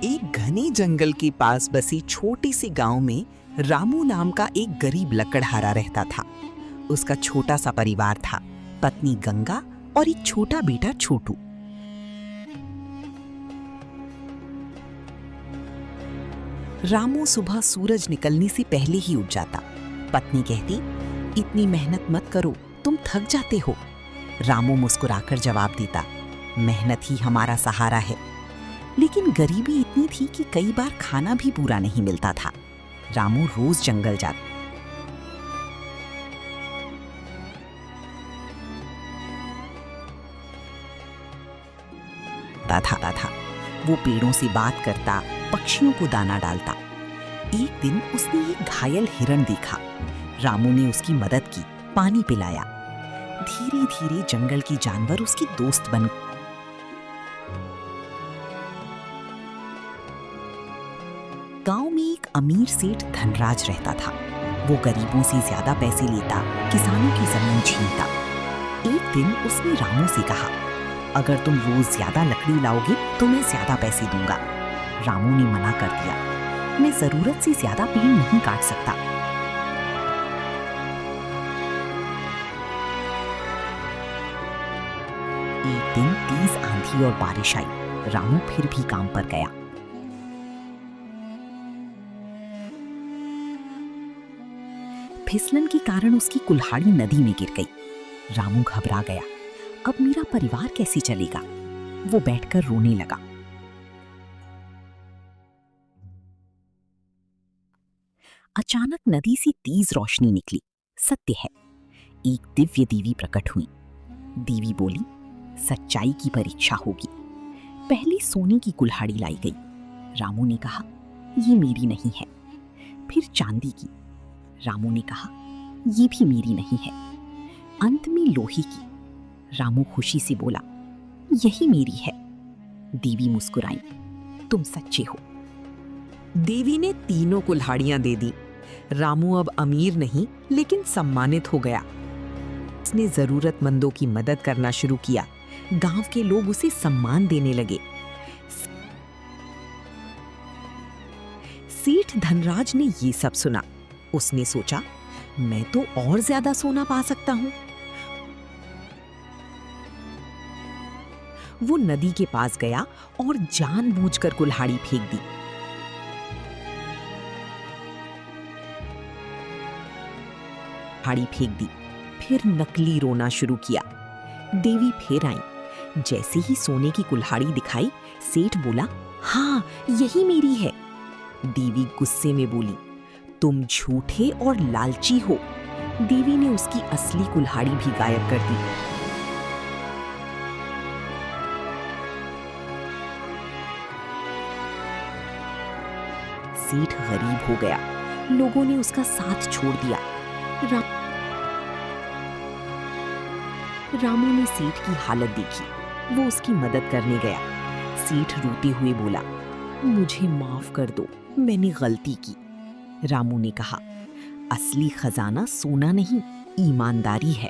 एक घने जंगल के पास बसी छोटी सी गांव में रामू नाम का एक गरीब लकड़हारा रहता था। उसका छोटा सा परिवार था, पत्नी गंगा और एक छोटा बेटा छोटू। रामू सुबह सूरज निकलने से पहले ही उठ जाता। पत्नी कहती, इतनी मेहनत मत करो, तुम थक जाते हो। रामू मुस्कुराकर जवाब देता, मेहनत ही हमारा सहारा है। लेकिन गरीबी इतनी थी कि कई बार खाना भी पूरा नहीं मिलता था। रामू रोज जंगल जाता था। वो पेड़ों से बात करता, पक्षियों को दाना डालता। एक दिन उसने एक घायल हिरण देखा। रामू ने उसकी मदद की, पानी पिलाया। धीरे धीरे जंगल के जानवर उसकी दोस्त बन गए। गांव में एक अमीर सेठ धनराज रहता था। वो गरीबों से ज्यादा पैसे लेता, किसानों की जमीन छीनता। एक दिन उसने रामू से कहा, अगर तुम रोज ज्यादा लकड़ी लाओगे तो मैं ज्यादा पैसे दूंगा। रामू ने मना कर दिया, मैं जरूरत से ज्यादा पेड़ नहीं काट सकता। एक दिन तेज आंधी और बारिश आई। रामू फिर भी काम पर गया। फिसलन के कारण उसकी कुल्हाड़ी नदी में गिर गई। रामू घबरा गया, अब मेरा परिवार कैसे चलेगा? वो बैठकर रोने लगा। अचानक नदी से तेज रोशनी निकली। सत्य है, एक दिव्य देवी प्रकट हुई। देवी बोली, सच्चाई की परीक्षा होगी। पहले सोने की कुल्हाड़ी लाई गई। रामू ने कहा, ये मेरी नहीं है। फिर चांदी की। रामू ने कहा, ये भी मेरी नहीं है। अंत में लोहे की। रामू खुशी से बोला, यही मेरी है। देवी मुस्कुराई, तुम सच्चे हो। देवी ने तीनों कुल्हाड़ियां दे दी। रामू अब अमीर नहीं लेकिन सम्मानित हो गया। उसने जरूरतमंदों की मदद करना शुरू किया। गांव के लोग उसे सम्मान देने लगे। सेठ धनराज ने ये सब सुना। उसने सोचा, मैं तो और ज्यादा सोना पा सकता हूं। वो नदी के पास गया और जानबूझकर कुल्हाड़ी फेंक दी। फिर नकली रोना शुरू किया। देवी फिर आई। जैसे ही सोने की कुल्हाड़ी दिखाई, सेठ बोला, हाँ, यही मेरी है। देवी गुस्से में बोली, तुम झूठे और लालची हो। देवी ने उसकी असली कुल्हाड़ी भी गायब कर दी। सेठ गरीब हो गया। लोगों ने उसका साथ छोड़ दिया। रामू ने सेठ की हालत देखी। वो उसकी मदद करने गया। सेठ रोते हुए बोला, मुझे माफ कर दो, मैंने गलती की। रामू ने कहा, असली खजाना सोना नहीं, ईमानदारी है।